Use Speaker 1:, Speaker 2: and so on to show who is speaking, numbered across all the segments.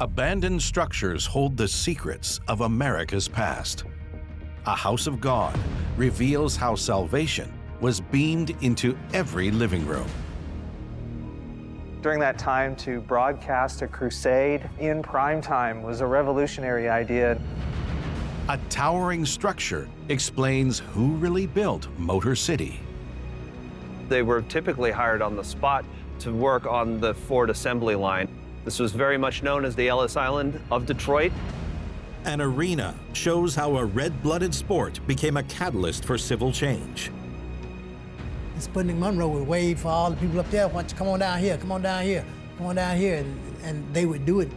Speaker 1: Abandoned structures hold the secrets of America's past. A House of God reveals how salvation was beamed into every living room.
Speaker 2: During that time, to broadcast a crusade in prime time was a revolutionary idea.
Speaker 1: A towering structure explains who really built Motor City.
Speaker 3: They were typically hired on the spot to work on the Ford assembly line. This was very much known as the Ellis Island of Detroit.
Speaker 4: An arena shows how a red-blooded sport became a catalyst for civil change.
Speaker 5: Sputnik Monroe would wave for all the people up there, come on down here, come on down here, come on down here, and they would do it.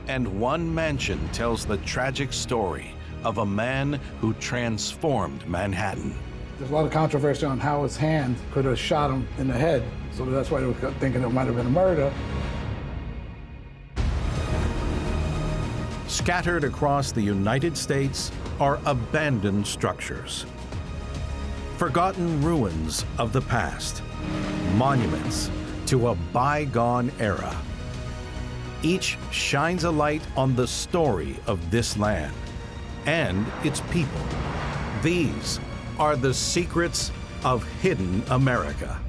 Speaker 1: And one mansion tells the tragic story of a man who transformed Manhattan.
Speaker 6: There's a lot of controversy on how his hand could have shot him in the head, so that's why they were thinking it might have been a murder.
Speaker 1: Scattered across the United States are abandoned structures. Forgotten ruins of the past, monuments to a bygone era. Each shines a light on the story of this land and its people. These are the secrets of hidden America.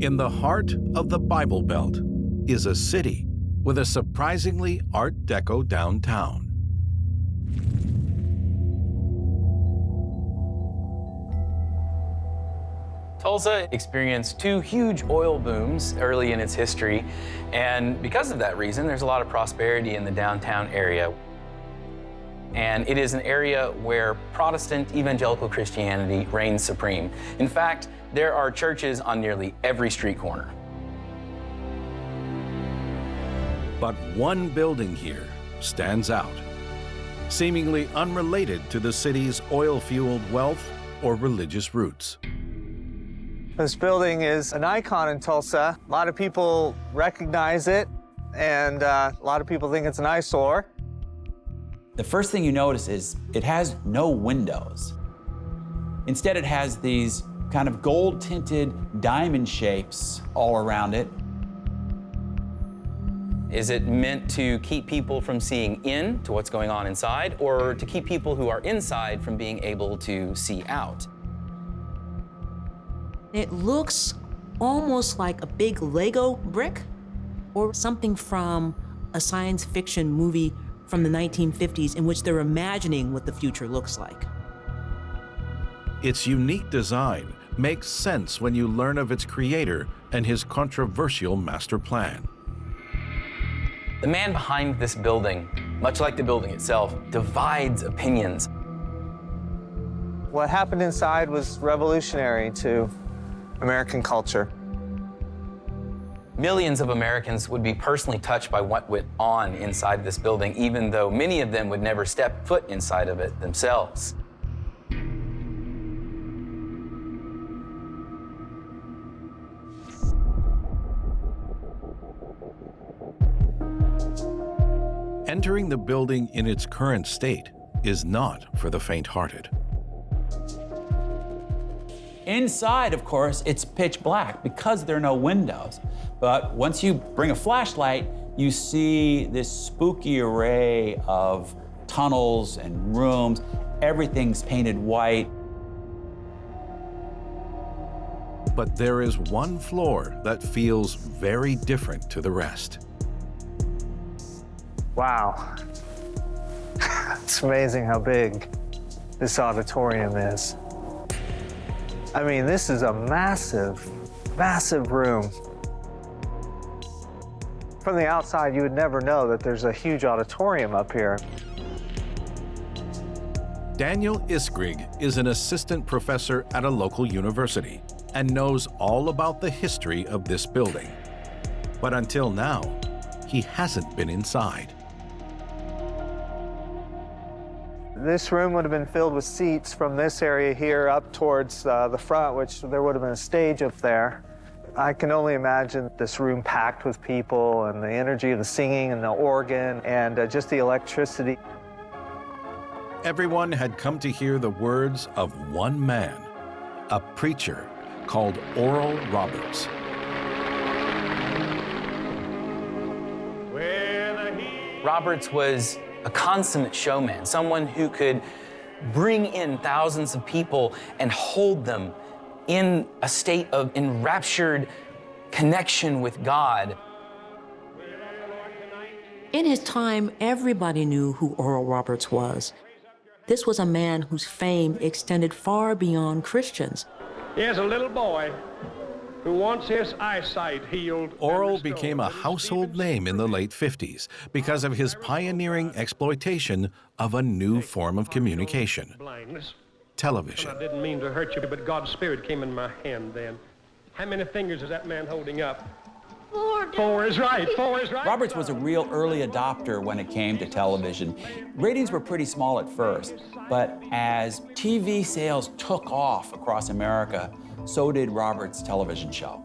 Speaker 1: In the heart of the Bible Belt is a city with a surprisingly Art Deco downtown.
Speaker 7: Tulsa experienced two huge oil booms early in its history, and because of that reason, there's a lot of prosperity in the downtown area. And it is an area where Protestant evangelical Christianity reigns supreme. In fact, there are churches on nearly every street corner.
Speaker 1: But one building here stands out, seemingly unrelated to the city's oil-fueled wealth or religious roots.
Speaker 2: This building is an icon in Tulsa. A lot of people recognize it, and a lot of people think it's an eyesore.
Speaker 8: The first thing you notice is it has no windows. Instead, it has these kind of gold-tinted diamond shapes all around it.
Speaker 7: Is it meant to keep people from seeing in to what's going on inside, or to keep people who are inside from being able to see out?
Speaker 9: It looks almost like a big Lego brick or something from a science fiction movie from the 1950s in which they're imagining what the future looks like.
Speaker 1: Its unique design makes sense when you learn of its creator and his controversial master plan.
Speaker 7: The man behind this building, much like the building itself, divides opinions.
Speaker 2: What happened inside was revolutionary to American culture.
Speaker 7: Millions of Americans would be personally touched by what went on inside this building, even though many of them would never step foot inside of it themselves.
Speaker 1: Entering the building in its current state is not for the faint-hearted.
Speaker 8: Inside, of course, it's pitch black because there are no windows. But once you bring a flashlight, you see this spooky array of tunnels and rooms. Everything's painted white.
Speaker 1: But there is one floor that feels very different to the rest.
Speaker 2: Wow. It's amazing how big this auditorium is. I mean, this is a massive, massive room. From the outside, you would never know that there's a huge auditorium up here.
Speaker 1: Daniel Iskrig is an assistant professor at a local university and knows all about the history of this building. But until now, he hasn't been inside.
Speaker 2: This room would have been filled with seats from this area here up towards the front, which there would have been a stage up there. I can only imagine this room packed with people and the energy of the singing and the organ and just the electricity.
Speaker 1: Everyone had come to hear the words of one man, a preacher called Oral Roberts.
Speaker 7: Roberts was a consummate showman, someone who could bring in thousands of people and hold them in a state of enraptured connection with God.
Speaker 9: In his time, everybody knew who Oral Roberts was. This was a man whose fame extended far beyond Christians.
Speaker 10: Here's a little boy who wants his eyesight healed.
Speaker 1: Oral became a household name in the late 50s because of his pioneering exploitation of a new form of communication,
Speaker 10: Blindness.
Speaker 1: television.
Speaker 10: I didn't mean to hurt you, but God's Spirit came in my hand then. How many fingers is that man holding up? 4. 4 is right. 4 is right.
Speaker 8: Roberts was a real early adopter when it came to television. Ratings were pretty small at first, but as TV sales took off across America, so did Roberts' television show.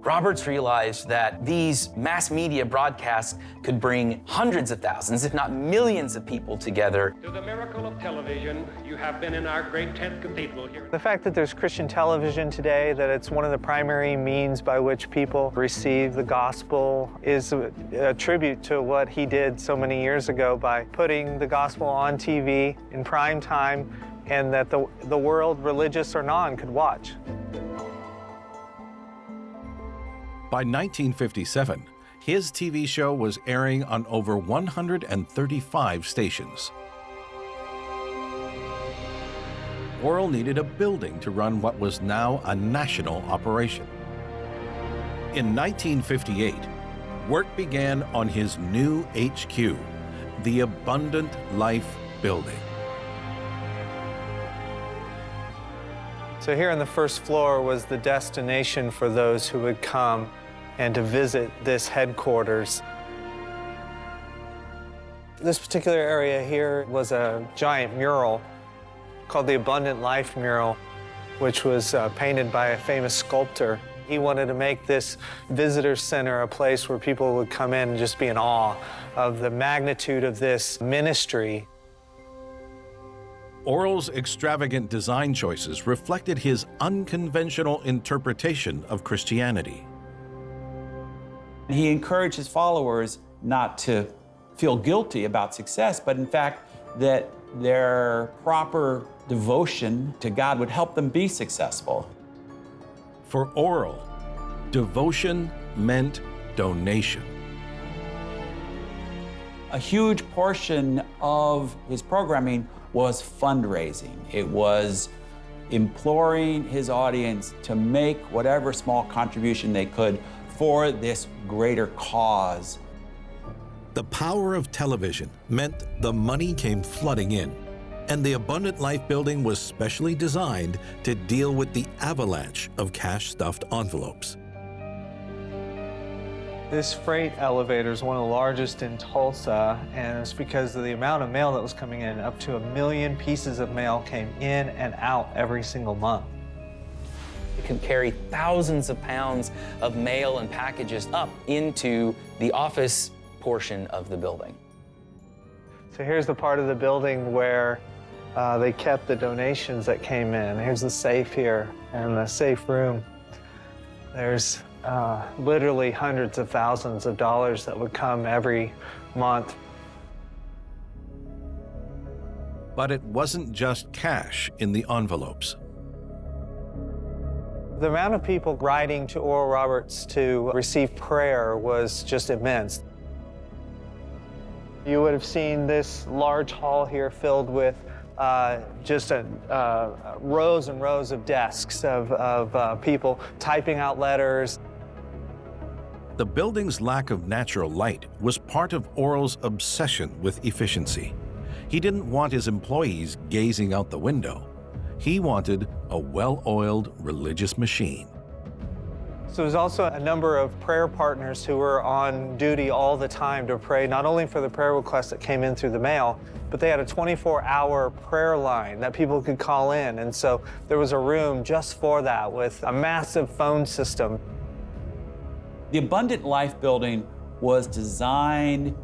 Speaker 7: Roberts realized that these mass media broadcasts could bring hundreds of thousands, if not millions of people together.
Speaker 10: To the miracle of television, you have been in our great 10th cathedral here.
Speaker 2: The fact that there's Christian television today, that it's one of the primary means by which people receive the gospel, is a tribute to what he did so many years ago by putting the gospel on TV in prime time, and that the world, religious or non, could watch.
Speaker 1: By 1957, his TV show was airing on over 135 stations. Oral needed a building to run what was now a national operation. In 1958, work began on his new HQ, the Abundant Life Building.
Speaker 2: So here on the first floor was the destination for those who would come and to visit this headquarters. This particular area here was a giant mural called the Abundant Life mural, which was painted by a famous sculptor. He wanted to make this visitor center a place where people would come in and just be in awe of the magnitude of this ministry.
Speaker 1: Oral's extravagant design choices reflected his unconventional interpretation of Christianity.
Speaker 8: He encouraged his followers not to feel guilty about success, but in fact that their proper devotion to God would help them be successful.
Speaker 1: For Oral, devotion meant donation.
Speaker 8: A huge portion of his programming was fundraising. It was imploring his audience to make whatever small contribution they could for this greater cause.
Speaker 4: The power of television meant the money came flooding in, and the Abundant Life building was specially designed to deal with the avalanche of cash-stuffed envelopes.
Speaker 2: This freight elevator is one of the largest in Tulsa, and it's because of the amount of mail that was coming in. Up to 1 million pieces of mail came in and out every single month.
Speaker 7: It could carry thousands of pounds of mail and packages up into the office portion of the building.
Speaker 2: So here's the part of the building where they kept the donations that came in. Here's the safe here and the safe room. There's literally hundreds of thousands of dollars that would come every month.
Speaker 1: But it wasn't just cash in the envelopes.
Speaker 2: The amount of people writing to Oral Roberts to receive prayer was just immense. You would have seen this large hall here filled with just rows and rows of desks of people typing out letters.
Speaker 1: The building's lack of natural light was part of Oral's obsession with efficiency. He didn't want his employees gazing out the window. He wanted a well-oiled religious machine.
Speaker 2: So there's also a number of prayer partners who were on duty all the time to pray, not only for the prayer requests that came in through the mail, but they had a 24-hour prayer line that people could call in. And so there was a room just for that with a massive phone system.
Speaker 8: The Abundant Life building was designed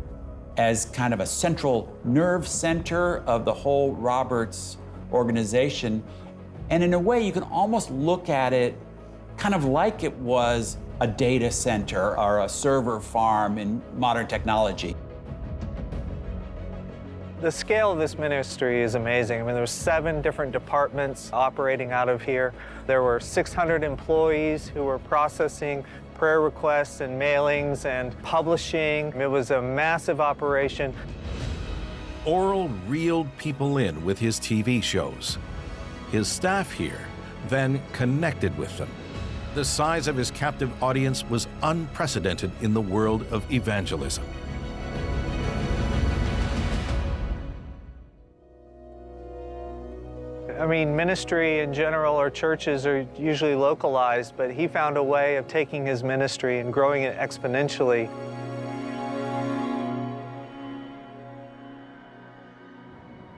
Speaker 8: as kind of a central nerve center of the whole Roberts organization. And in a way, you can almost look at it kind of like it was a data center or a server farm in modern technology.
Speaker 2: The scale of this ministry is amazing. I mean, there were 7 different departments operating out of here. There were 600 employees who were processing prayer requests and mailings and publishing. It was a massive operation.
Speaker 1: Oral reeled people in with his TV shows. His staff here then connected with them. The size of his captive audience was unprecedented in the world of evangelism.
Speaker 2: I mean, ministry in general or churches are usually localized, but he found a way of taking his ministry and growing it exponentially.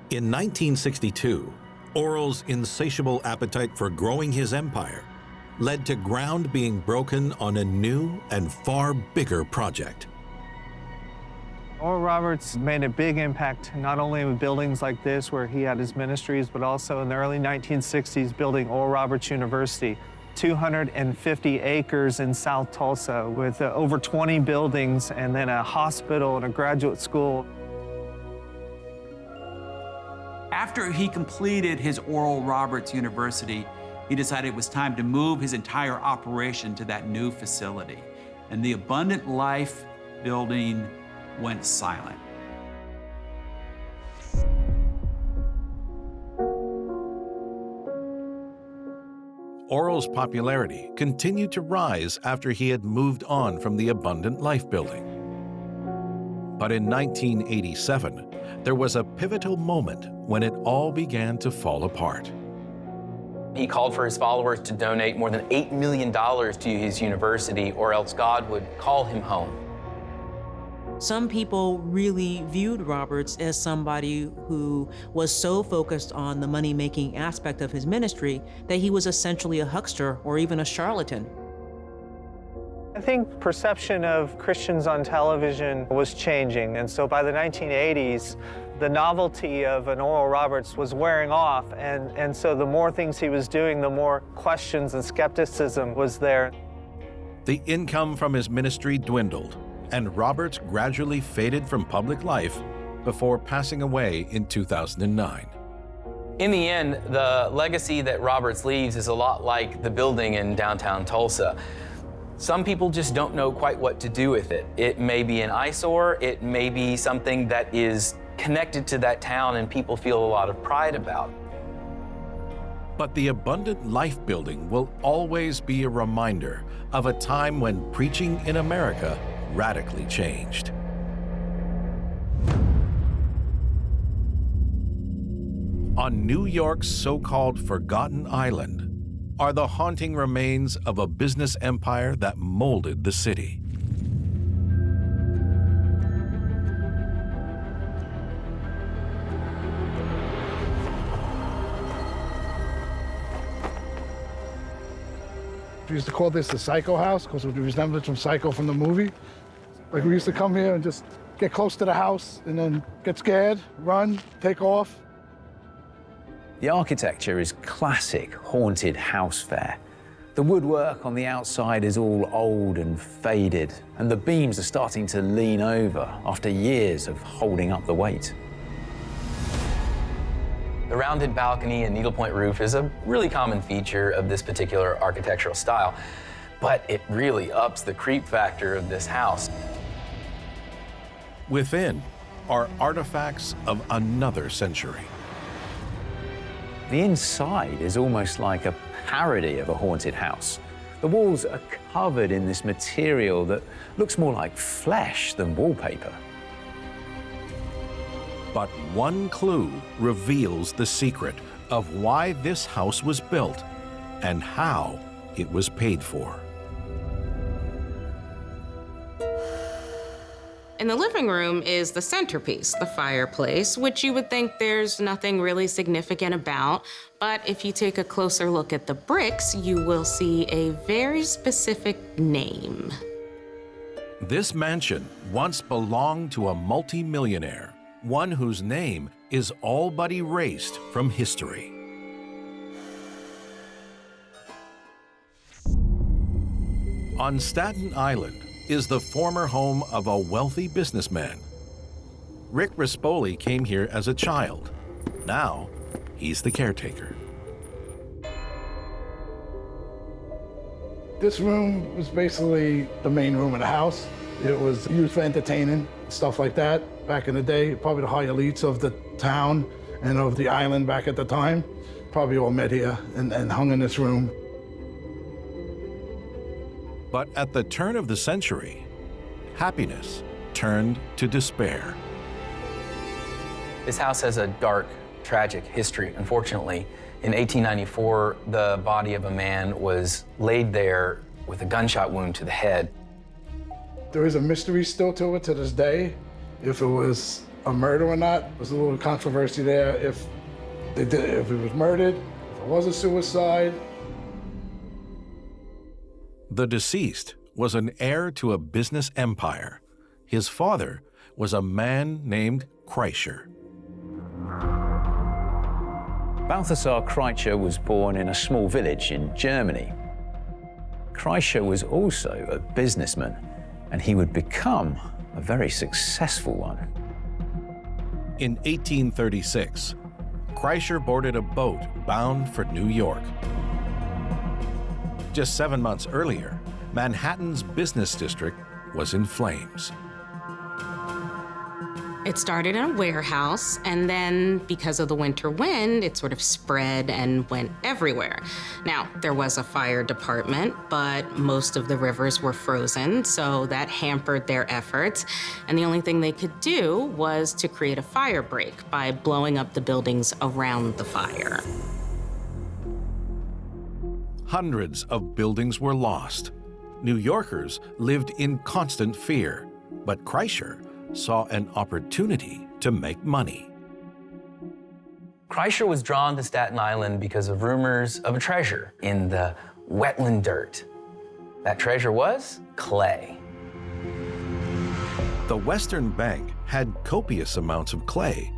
Speaker 4: In 1962, Oral's insatiable appetite for growing his empire led to ground being broken on a new and far bigger project.
Speaker 2: Oral Roberts made a big impact, not only with buildings like this where he had his ministries, but also in the early 1960s building Oral Roberts University, 250 acres in South Tulsa with over 20 buildings and then a hospital and a graduate school.
Speaker 8: After he completed his Oral Roberts University, he decided it was time to move his entire operation to that new facility. And the Abundant Life building went silent.
Speaker 1: Oral's popularity continued to rise after he had moved on from the Abundant Life building. But in 1987, there was a pivotal moment when it all began to fall apart.
Speaker 7: He called for his followers to donate more than $8 million to his university, or else God would call him home.
Speaker 9: Some people really viewed Roberts as somebody who was so focused on the money-making aspect of his ministry that he was essentially a huckster or even a charlatan.
Speaker 2: I think perception of Christians on television was changing, and so by the 1980s, the novelty of an Oral Roberts was wearing off, and so the more things he was doing, the more questions and skepticism was there.
Speaker 1: The income from his ministry dwindled, and Roberts gradually faded from public life before passing away in 2009.
Speaker 7: In the end, the legacy that Roberts leaves is a lot like the building in downtown Tulsa. Some people just don't know quite what to do with it. It may be an eyesore, it may be something that is connected to that town and people feel a lot of pride about.
Speaker 1: But the Abundant Life building will always be a reminder of a time when preaching in America radically changed. On New York's so-called Forgotten Island are the haunting remains of a business empire that molded the city.
Speaker 6: We used to call this the Psycho House because of the resemblance from Psycho from the movie. Like, we used to come here and just get close to the house and then get scared, run, take off.
Speaker 11: The architecture is classic haunted house fare. The woodwork on the outside is all old and faded, and the beams are starting to lean over after years of holding up the weight.
Speaker 7: The rounded balcony and needlepoint roof is a really common feature of this particular architectural style, but it really ups the creep factor of this house.
Speaker 1: Within are artifacts of another century.
Speaker 11: The inside is almost like a parody of a haunted house. The walls are covered in this material that looks more like flesh than wallpaper.
Speaker 1: But one clue reveals the secret of why this house was built and how it was paid for.
Speaker 12: In the living room is the centerpiece, the fireplace, which you would think there's nothing really significant about. But if you take a closer look at the bricks, you will see a very specific name.
Speaker 1: This mansion once belonged to a multi-millionaire, one whose name is all but erased from history. On Staten Island is the former home of a wealthy businessman. Rick Rispoli came here as a child. Now, he's the caretaker.
Speaker 6: This room was basically the main room of the house. It was used for entertaining, stuff like that. Back in the day, probably the high elites of the town and of the island back at the time, probably all met here and hung in this room.
Speaker 1: But at the turn of the century, happiness turned to despair.
Speaker 7: This house has a dark, tragic history, unfortunately. In 1894, the body of a man was laid there with a gunshot wound to the head.
Speaker 6: There is a mystery still to it to this day. If it was a murder or not, there's a little controversy there. If he was murdered, if it was a suicide.
Speaker 1: The deceased was an heir to a business empire. His father was a man named Kreischer.
Speaker 11: Balthasar Kreischer was born in a small village in Germany. Kreischer was also a businessman, and he would become a very successful one.
Speaker 1: In 1836, Kreischer boarded a boat bound for New York. Just 7 months earlier, Manhattan's business district was in flames.
Speaker 12: It started in a warehouse, and then because of the winter wind, it sort of spread and went everywhere. Now, there was a fire department, but most of the rivers were frozen, so that hampered their efforts. And the only thing they could do was to create a fire break by blowing up the buildings around the fire.
Speaker 1: Hundreds of buildings were lost. New Yorkers lived in constant fear, but Kreischer saw an opportunity to make money.
Speaker 7: Kreischer was drawn to Staten Island because of rumors of a treasure in the wetland dirt. That treasure was clay.
Speaker 1: The Western Bank had copious amounts of clay,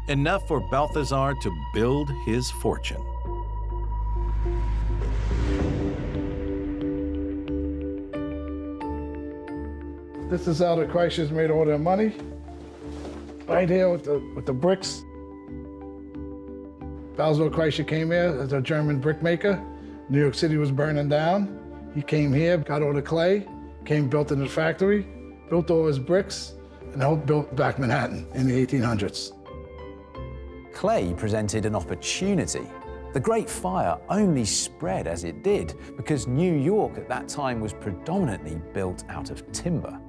Speaker 1: enough for Balthasar to build his fortune.
Speaker 6: This is how the Kreischers made all their money. Right here with the bricks. Balthasar Kreischer came here as a German brick maker. New York City was burning down. He came here, got all the clay, built in his factory, built all his bricks, and helped build back Manhattan in the 1800s.
Speaker 11: Clay presented an opportunity. The Great Fire only spread as it did because New York at that time was predominantly built out of timber.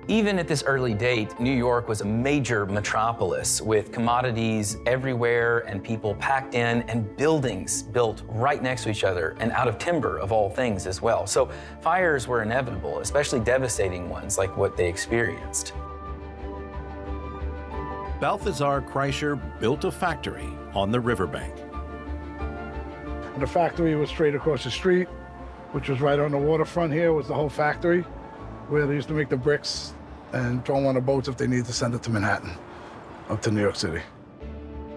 Speaker 7: Even at this early date, New York was a major metropolis with commodities everywhere and people packed in and buildings built right next to each other and out of timber of all things as well. So fires were inevitable, especially devastating ones like what they experienced.
Speaker 1: Balthasar Kreischer built a factory on the riverbank.
Speaker 6: And the factory was straight across the street, which was right on the waterfront here, was the whole factory, where they used to make the bricks and throw them on the boats if they needed to send it to Manhattan, up to New York City.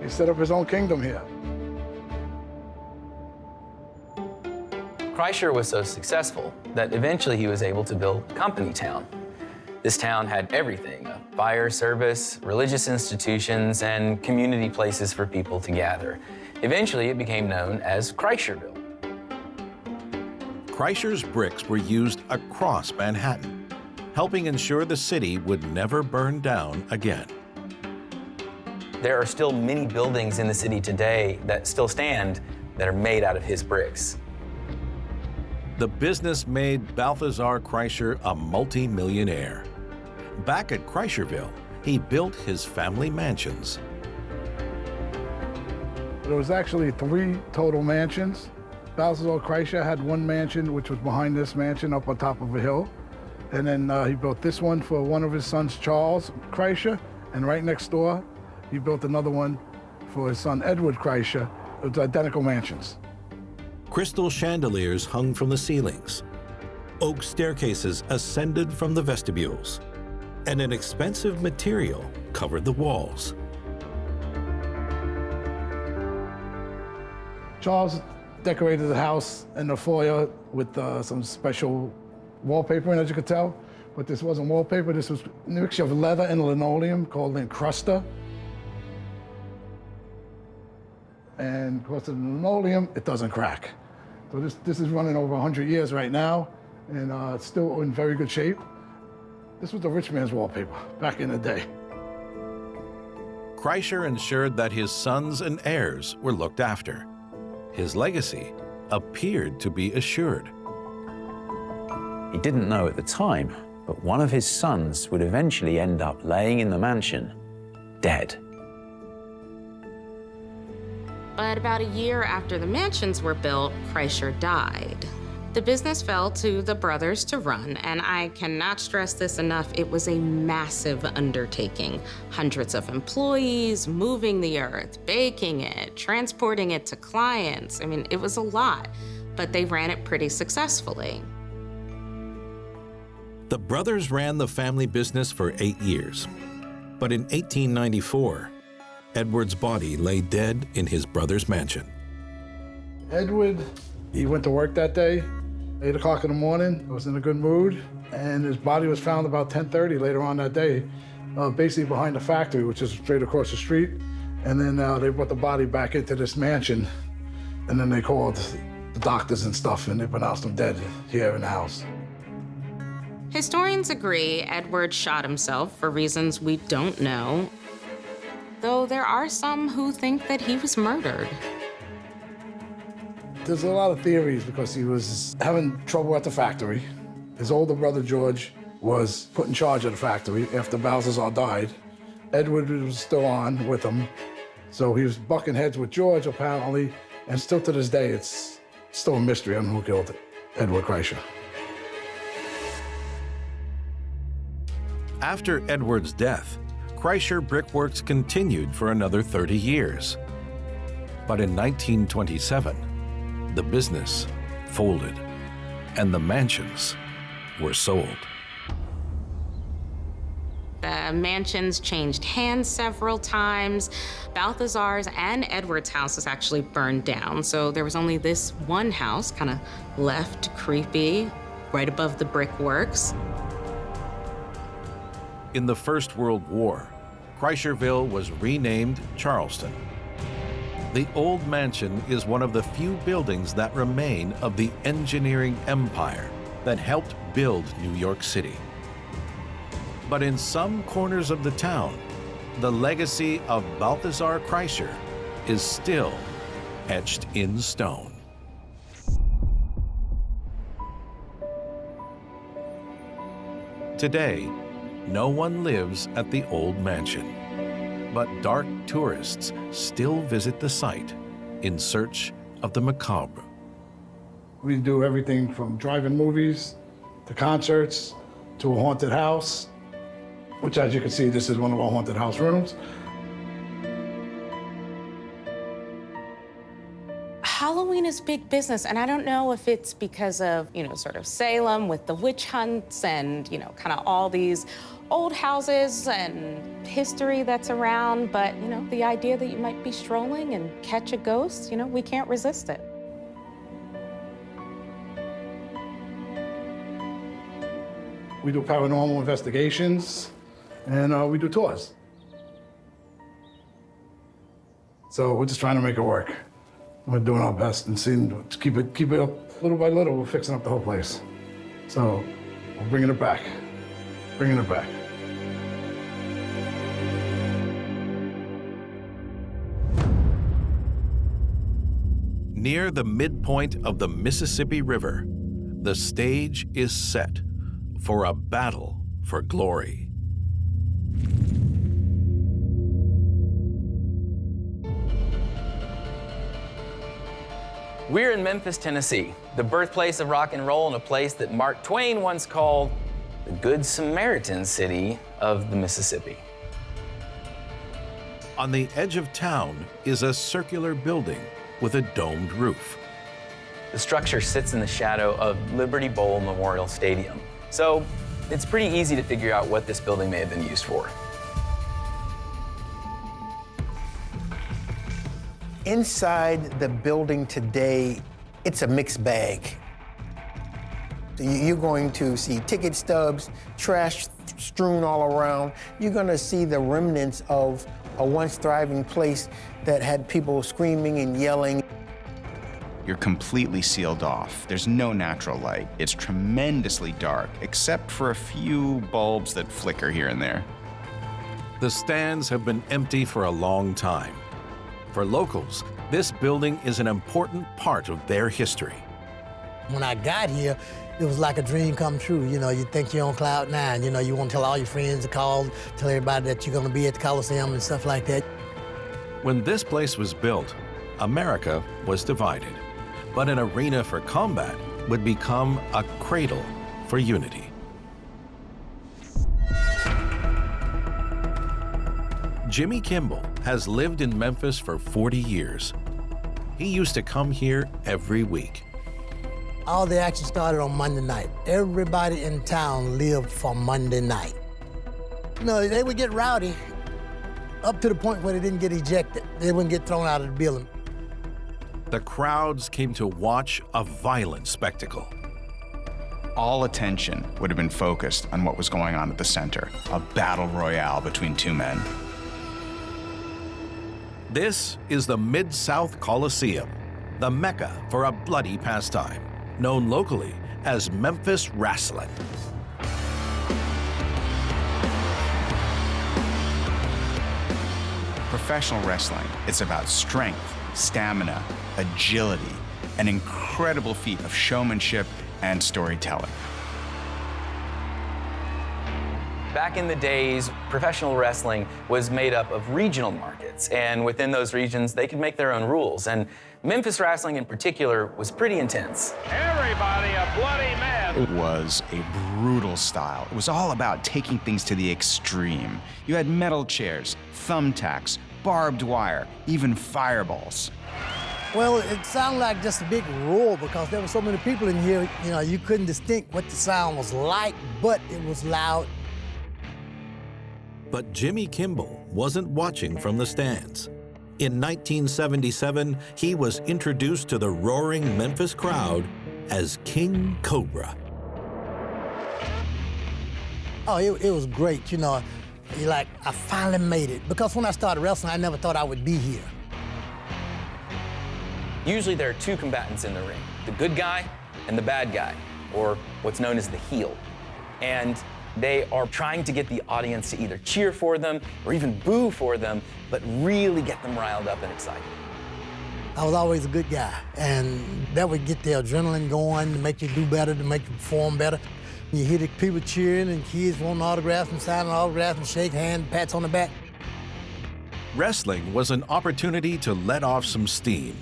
Speaker 6: He set up his own kingdom here.
Speaker 7: Kreischer was so successful that eventually he was able to build Company Town. This town had everything, a fire service, religious institutions, and community places for people to gather. Eventually, it became known as Kreischerville.
Speaker 1: Kreischer's bricks were used across Manhattan, helping ensure the city would never burn down again.
Speaker 7: There are still many buildings in the city today that still stand that are made out of his bricks.
Speaker 1: The business made Balthasar Kreischer a multi-millionaire. Back at Kreischerville, he built his family mansions.
Speaker 6: There was actually 3 total mansions. Balthasar Kreischer had one mansion, which was behind this mansion up on top of a hill. And then he built this one for one of his sons, Charles Kreischer. And right next door, he built another one for his son, Edward Kreischer. It was identical mansions.
Speaker 4: Crystal chandeliers hung from the ceilings. Oak staircases ascended from the vestibules, and an expensive material covered the walls.
Speaker 6: Charles decorated the house and the foyer with some special wallpaper, as you could tell. But this wasn't wallpaper, this was a mixture of leather and linoleum called encruster. And because of the linoleum, it doesn't crack. So this is running over 100 years right now, and it's still in very good shape. This was the rich man's wallpaper back in the day.
Speaker 1: Kreischer ensured that his sons and heirs were looked after. His legacy appeared to be assured.
Speaker 11: He didn't know at the time, but one of his sons would eventually end up laying in the mansion, dead.
Speaker 12: But about a year after the mansions were built, Kreischer died. The business fell to the brothers to run, and I cannot stress this enough, it was a massive undertaking. Hundreds of employees, moving the earth, baking it, transporting it to clients. I mean, it was a lot, but they ran it pretty successfully.
Speaker 4: The brothers ran the family business for 8 years. But in 1894, Edward's body lay dead in his brother's mansion.
Speaker 6: Edward, he went to work that day, 8 o'clock in the morning, was in a good mood, and his body was found about 10:30 later on that day, basically behind the factory, which is straight across the street. And then they brought the body back into this mansion, and then they called the doctors and stuff, and they pronounced him dead here in the house.
Speaker 12: Historians agree Edward shot himself for reasons we don't know, though there are some who think that he was murdered.
Speaker 6: There's a lot of theories because he was having trouble at the factory. His older brother, George, was put in charge of the factory after Balthazar died. Edward was still on with him, so he was bucking heads with George, apparently, and still to this day, it's still a mystery on who killed Edward Kreischer.
Speaker 1: After Edward's death, Kreischer Brickworks continued for another 30 years. But in 1927, the business folded and the mansions were sold.
Speaker 12: The mansions changed hands several times. Balthazar's and Edward's house was actually burned down, so there was only this one house kind of left creepy right above the brickworks.
Speaker 1: In the First World War, Kreischerville was renamed Charleston. The old mansion is one of the few buildings that remain of the engineering empire that helped build New York City. But in some corners of the town, the legacy of Balthazar Kreischer is still etched in stone. Today, no one lives at the old mansion, but dark tourists still visit the site in search of the macabre.
Speaker 6: We do everything from drive-in movies to concerts to a haunted house, which, as you can see, this is one of our haunted house rooms.
Speaker 12: Halloween is big business, and I don't know if it's because of, sort of Salem with the witch hunts and, kind of all these old houses and history that's around, but, the idea that you might be strolling and catch a ghost, we can't resist it.
Speaker 6: We do paranormal investigations, and we do tours. So we're just trying to make it work. We're doing our best and seeing to keep it up little by little. We're fixing up the whole place. So we're bringing it back, bringing it back.
Speaker 1: Near the midpoint of the Mississippi River, the stage is set for a battle for glory.
Speaker 7: We're in Memphis, Tennessee, the birthplace of rock and roll and a place that Mark Twain once called the Good Samaritan city of the Mississippi.
Speaker 1: On the edge of town is a circular building with a domed roof.
Speaker 7: The structure sits in the shadow of Liberty Bowl Memorial Stadium. So it's pretty easy to figure out what this building may have been used for.
Speaker 13: Inside the building today, it's a mixed bag. You're going to see ticket stubs, trash strewn all around. You're going to see the remnants of a once thriving place that had people screaming and yelling.
Speaker 14: You're completely sealed off. There's no natural light. It's tremendously dark, except for a few bulbs that flicker here and there.
Speaker 1: The stands have been empty for a long time. For locals, this building is an important part of their history.
Speaker 5: When I got here, it was like a dream come true. You know, you think you're on cloud nine. You know, you want to tell all your friends to call, tell everybody that you're going to be at the Coliseum and stuff like that.
Speaker 1: When this place was built, America was divided, but an arena for combat would become a cradle for unity. Jimmy Kimball has lived in Memphis for 40 years. He used to come here every week.
Speaker 5: All the action started on Monday night. Everybody in town lived for Monday night. You know, they would get rowdy up to the point where they didn't get ejected. They wouldn't get thrown out of the building.
Speaker 1: The crowds came to watch a violent spectacle.
Speaker 14: All attention would have been focused on what was going on at the center, a battle royale between two men.
Speaker 1: This is the Mid-South Coliseum, the mecca for a bloody pastime, known locally as Memphis wrestling.
Speaker 14: Professional wrestling, it's about strength, stamina, agility, an incredible feat of showmanship and storytelling.
Speaker 7: Back in the days, professional wrestling was made up of regional markets, and within those regions, they could make their own rules. And Memphis wrestling in particular was pretty intense.
Speaker 10: Everybody a bloody mess.
Speaker 14: It was a brutal style. It was all about taking things to the extreme. You had metal chairs, thumbtacks, barbed wire, even fireballs.
Speaker 5: Well, it sounded like just a big roar because there were so many people in here, you know, you couldn't distinct what the sound was like, but it was loud.
Speaker 4: But Jimmy Kimball wasn't watching from the stands. In 1977, he was introduced to the roaring Memphis crowd as King Cobra.
Speaker 5: Oh, it was great, you know. You're like, I finally made it. Because when I started wrestling, I never thought I would be here.
Speaker 7: Usually there are two combatants in the ring, the good guy and the bad guy, or what's known as the heel. And they are trying to get the audience to either cheer for them or even boo for them, but really get them riled up and excited.
Speaker 5: I was always a good guy, and that would get the adrenaline going to make you do better, to make you perform better. You hear the people cheering and kids wanting autographs and signing autographs and shake hands, pats on the back.
Speaker 1: Wrestling was an opportunity to let off some steam,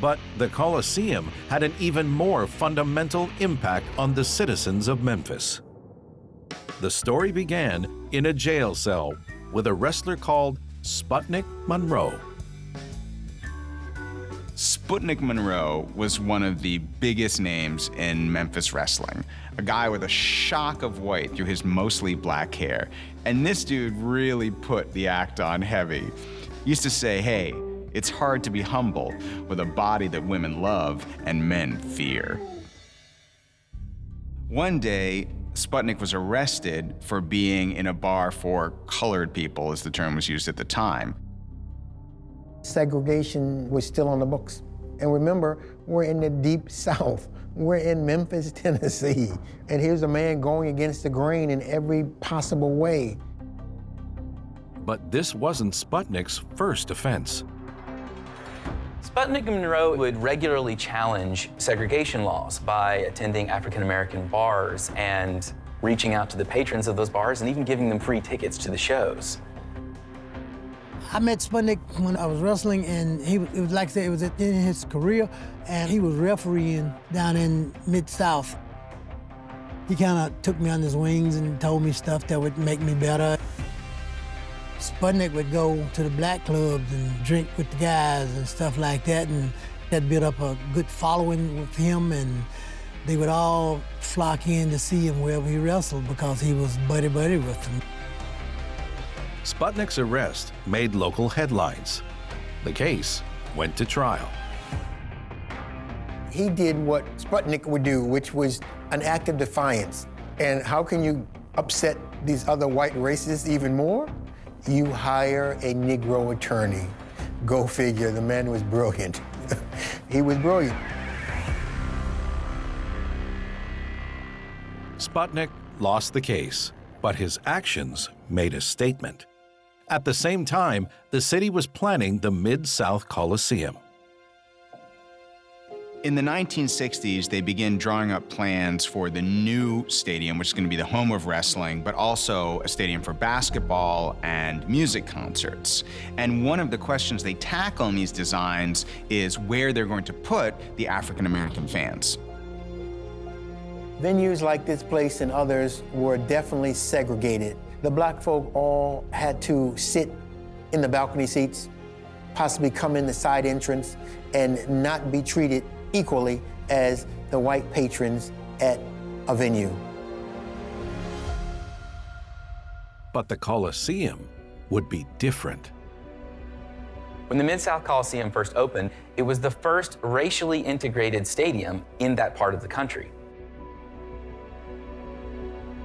Speaker 1: but the Coliseum had an even more fundamental impact on the citizens of Memphis. The story began in a jail cell with a wrestler called Sputnik Monroe.
Speaker 14: Sputnik Monroe was one of the biggest names in Memphis wrestling, a guy with a shock of white through his mostly black hair. And this dude really put the act on heavy. He used to say, hey, it's hard to be humble with a body that women love and men fear. One day, Sputnik was arrested for being in a bar for colored people, as the term was used at the time.
Speaker 13: Segregation was still on the books. And remember, we're in the deep South. We're in Memphis, Tennessee. And here's a man going against the grain in every possible way.
Speaker 1: But this wasn't Sputnik's first offense.
Speaker 7: Sputnik Monroe would regularly challenge segregation laws by attending African-American bars and reaching out to the patrons of those bars and even giving them free tickets to the shows.
Speaker 5: I met Sputnik when I was wrestling, and it was like I said, it was in his career, and he was refereeing down in Mid-South. He kind of took me under his wings and told me stuff that would make me better. Sputnik would go to the black clubs and drink with the guys and stuff like that, and Had built up a good following with him, and they would all flock in to see him wherever he wrestled because he was buddy-buddy with them.
Speaker 1: Sputnik's arrest made local headlines. The case went to trial.
Speaker 13: He did what Sputnik would do, which was an act of defiance. And how can you upset these other white racists even more? You hire a Negro attorney. Go figure, the man was brilliant. He was brilliant.
Speaker 1: Sputnik lost the case, but his actions made a statement. At the same time, the city was planning the Mid-South Coliseum.
Speaker 14: In the 1960s, they began drawing up plans for the new stadium, which is going to be the home of wrestling, but also a stadium for basketball and music concerts. And one of the questions they tackle in these designs is where they're going to put the African-American fans.
Speaker 13: Venues like this place and others were definitely segregated. The black folk all had to sit in the balcony seats, possibly come in the side entrance, and not be treated equally as the white patrons at a venue.
Speaker 1: But the Coliseum would be different.
Speaker 7: When the Mid-South Coliseum first opened, it was the first racially integrated stadium in that part of the country.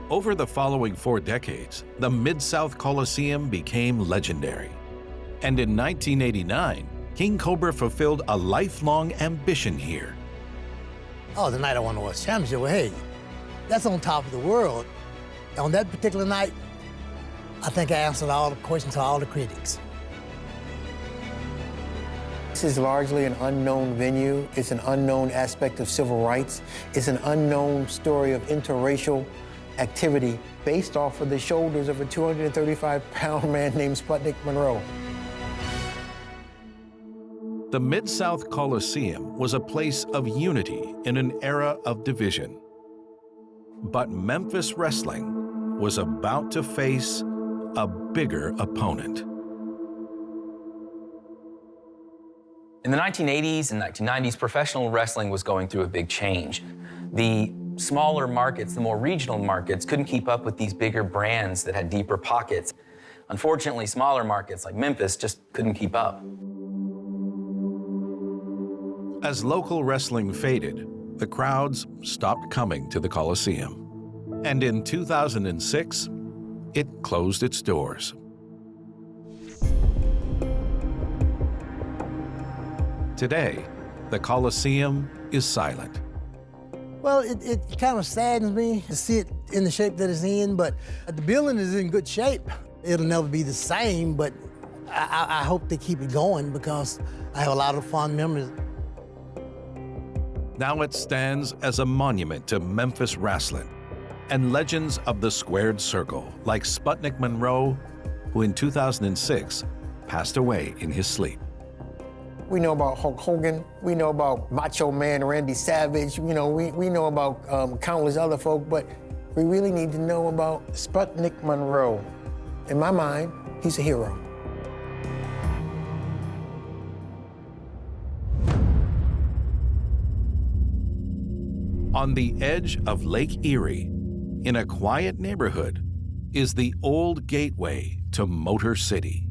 Speaker 1: Over the following 4 decades, the Mid-South Coliseum became legendary. And in 1989, King Cobra fulfilled a lifelong ambition here.
Speaker 5: Oh, the night I won the World Championship, well, hey, that's on top of the world. On that particular night, I think I answered all the questions to all the critics.
Speaker 13: This is largely an unknown venue. It's an unknown aspect of civil rights. It's an unknown story of interracial activity based off of the shoulders of a 235-pound man named Sputnik Monroe.
Speaker 1: The Mid-South Coliseum was a place of unity in an era of division. But Memphis wrestling was about to face a bigger opponent.
Speaker 7: In the 1980s and 1990s, professional wrestling was going through a big change. The smaller markets, the more regional markets, couldn't keep up with these bigger brands that had deeper pockets. Unfortunately, smaller markets like Memphis just couldn't keep up.
Speaker 1: As local wrestling faded, the crowds stopped coming to the Coliseum. And in 2006, it closed its doors. Today, the Coliseum is silent.
Speaker 5: Well, it kind of saddens me to see it in the shape that it's in, but the building is in good shape. It'll never be the same, but I hope they keep it going because I have a lot of fond memories.
Speaker 1: Now it stands as a monument to Memphis wrestling and legends of the squared circle, like Sputnik Monroe, who in 2006 passed away in his sleep.
Speaker 13: We know about Hulk Hogan. We know about Macho Man Randy Savage. You know, we know about countless other folk, but we really need to know about Sputnik Monroe. In my mind, he's a hero.
Speaker 1: On the edge of Lake Erie, in a quiet neighborhood, is the old gateway to Motor City.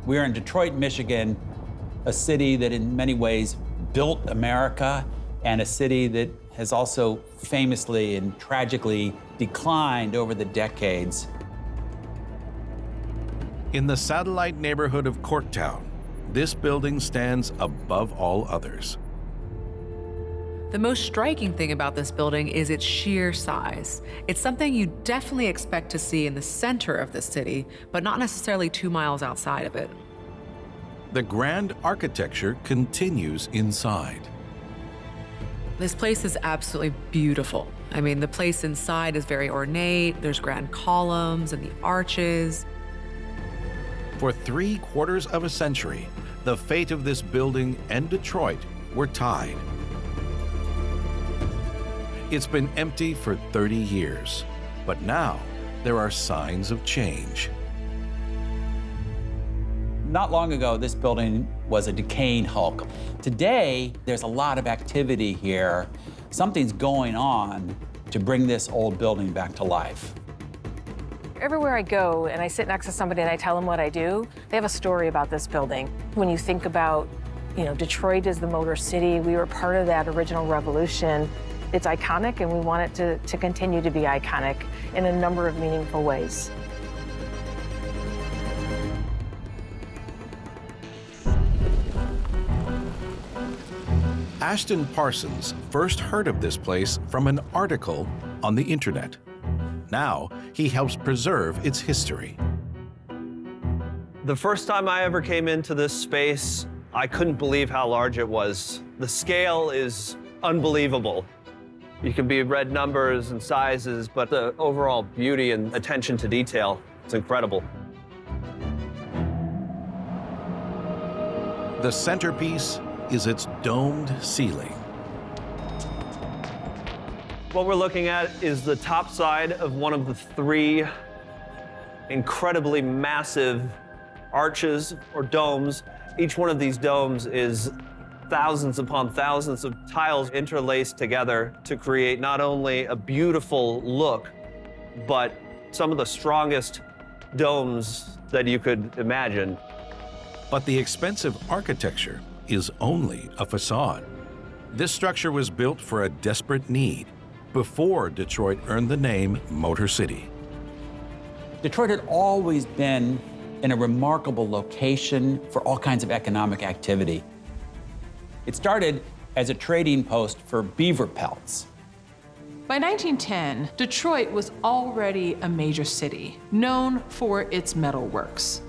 Speaker 8: We are in Detroit, Michigan, a city that in many ways built America and a city that has also famously and tragically declined over the decades.
Speaker 1: In the satellite neighborhood of Corktown, this building stands above all others.
Speaker 15: The most striking thing about this building is its sheer size. It's something you definitely expect to see in the center of the city, but not necessarily 2 miles outside of it.
Speaker 1: The grand architecture continues inside.
Speaker 15: This place is absolutely beautiful. I mean, the place inside is very ornate. There's grand columns and the arches.
Speaker 1: For 3/4 of a century, the fate of this building and Detroit were tied. It's been empty for 30 years, but now there are signs of change.
Speaker 8: Not long ago, this building was a decaying hulk. Today, there's a lot of activity here. Something's going on to bring this old building back to life.
Speaker 16: Everywhere I go and I sit next to somebody and I tell them what I do, they have a story about this building. When you think about, Detroit is the Motor City, we were part of that original revolution. It's iconic and we want it to continue to be iconic in a number of meaningful ways.
Speaker 1: Ashton Parsons first heard of this place from an article on the internet. Now, he helps preserve its history.
Speaker 3: The first time I ever came into this space, I couldn't believe how large it was. The scale is unbelievable. You can be red numbers and sizes, but the overall beauty and attention to detail, it's incredible.
Speaker 1: The centerpiece is its domed ceiling.
Speaker 3: What we're looking at is the top side of one of the 3 incredibly massive arches or domes. Each one of these domes is thousands upon thousands of tiles interlaced together to create not only a beautiful look, but some of the strongest domes that you could imagine.
Speaker 1: But the expensive architecture is only a facade. This structure was built for a desperate need before Detroit earned the name Motor City.
Speaker 8: Detroit had always been in a remarkable location for all kinds of economic activity. It started as a trading post for beaver pelts.
Speaker 17: By 1910, Detroit was already a major city, known for its metalworks.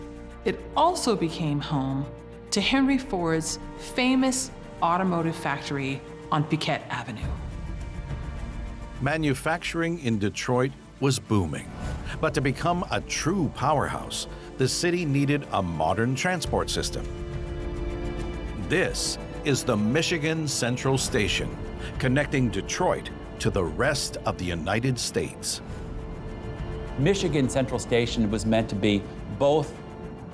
Speaker 17: It also became home to Henry Ford's famous automotive factory on Piquette Avenue.
Speaker 1: Manufacturing in Detroit was booming, but to become a true powerhouse, the city needed a modern transport system. This is the Michigan Central Station, connecting Detroit to the rest of the United States.
Speaker 8: Michigan Central Station was meant to be both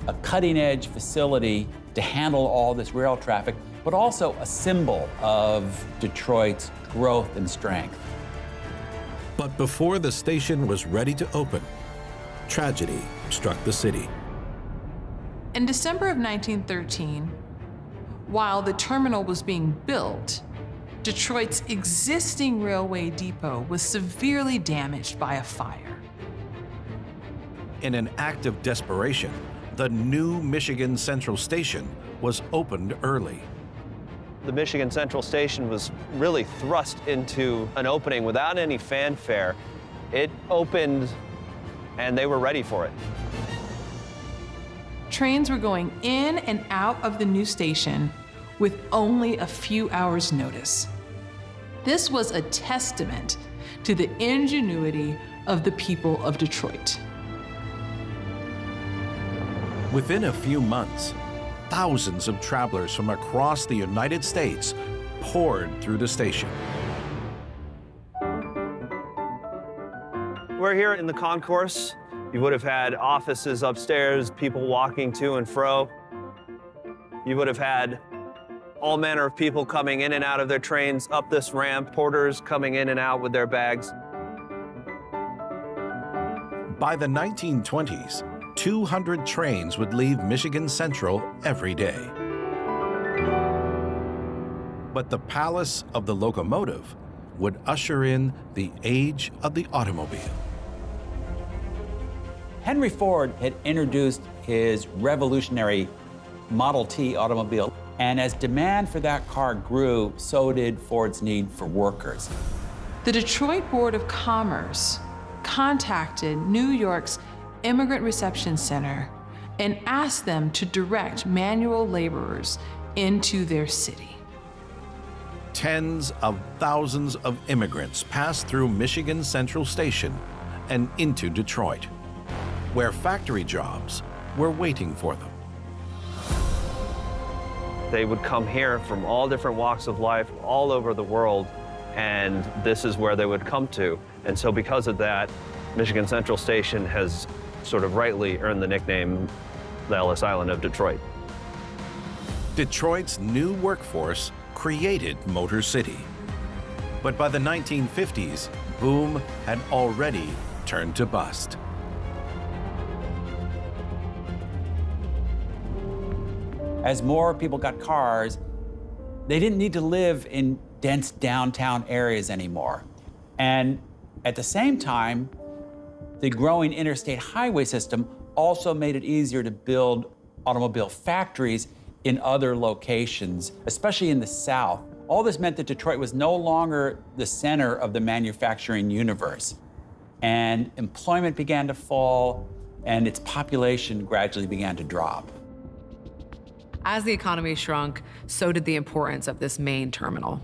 Speaker 8: a cutting-edge facility to handle all this rail traffic, but also a symbol of Detroit's growth and strength.
Speaker 4: But before the station was ready to open, tragedy struck the city.
Speaker 17: In December of 1913, while the terminal was being built, Detroit's existing railway depot was severely damaged by a fire.
Speaker 1: In an act of desperation, the new Michigan Central Station was opened early.
Speaker 3: The Michigan Central Station was really thrust into an opening without any fanfare. It opened and they were ready for it.
Speaker 17: Trains were going in and out of the new station with only a few hours' notice. This was a testament to the ingenuity of the people of Detroit.
Speaker 1: Within a few months, thousands of travelers from across the United States poured through the station.
Speaker 3: We're here in the concourse. You would have had offices upstairs, people walking to and fro. You would have had all manner of people coming in and out of their trains up this ramp, porters coming in and out with their bags.
Speaker 1: By the 1920s, 200 trains would leave Michigan Central every day. But the palace of the locomotive would usher in the age of the automobile.
Speaker 8: Henry Ford had introduced his revolutionary Model T automobile, and as demand for that car grew, so did Ford's need for workers.
Speaker 17: The Detroit Board of Commerce contacted New York's Immigrant Reception Center and asked them to direct manual laborers into their city.
Speaker 1: Tens of thousands of immigrants passed through Michigan Central Station and into Detroit, where factory jobs were waiting for them.
Speaker 3: They would come here from all different walks of life, all over the world, and this is where they would come to. And so because of that, Michigan Central Station has sort of rightly earned the nickname the Ellis Island of Detroit.
Speaker 1: Detroit's new workforce created Motor City. But by the 1950s, boom had already turned to bust.
Speaker 8: As more people got cars, they didn't need to live in dense downtown areas anymore. And at the same time, the growing interstate highway system also made it easier to build automobile factories in other locations, especially in the South. All this meant that Detroit was no longer the center of the manufacturing universe. And employment began to fall, and its population gradually began to drop.
Speaker 15: As the economy shrunk, so did the importance of this main terminal.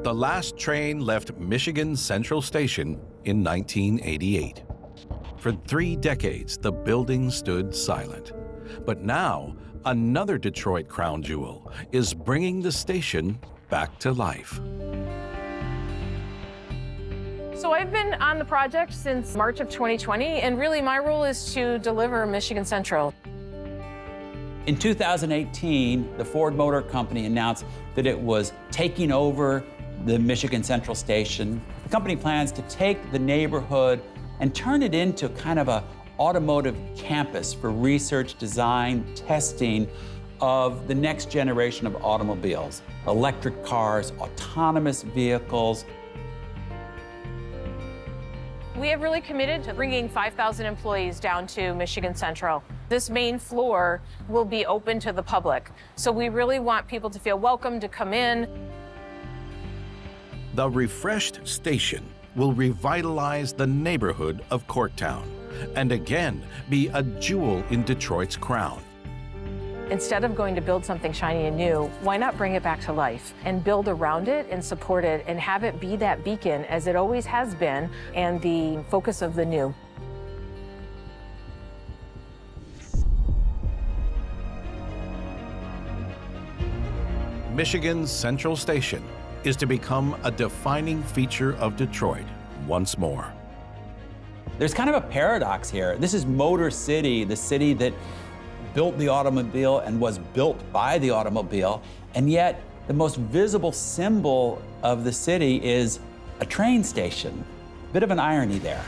Speaker 1: The last train left Michigan Central Station in 1988. For 3 decades, the building stood silent. But now, another Detroit crown jewel is bringing the station back to life.
Speaker 16: So I've been on the project since March of 2020, and really my role is to deliver Michigan Central.
Speaker 8: In 2018, the Ford Motor Company announced that it was taking over the Michigan Central Station. The company plans to take the neighborhood and turn it into kind of an automotive campus for research, design, testing of the next generation of automobiles, electric cars, autonomous vehicles.
Speaker 16: We have really committed to bringing 5,000 employees down to Michigan Central. This main floor will be open to the public. So we really want people to feel welcome to come in.
Speaker 1: The refreshed station will revitalize the neighborhood of Corktown and again be a jewel in Detroit's crown.
Speaker 16: Instead of going to build something shiny and new, why not bring it back to life and build around it and support it and have it be that beacon as it always has been and the focus of the new.
Speaker 1: Michigan's Central Station is to become a defining feature of Detroit once more.
Speaker 8: There's kind of a paradox here. This is Motor City, the city that built the automobile and was built by the automobile, and yet the most visible symbol of the city is a train station. Bit of an irony there.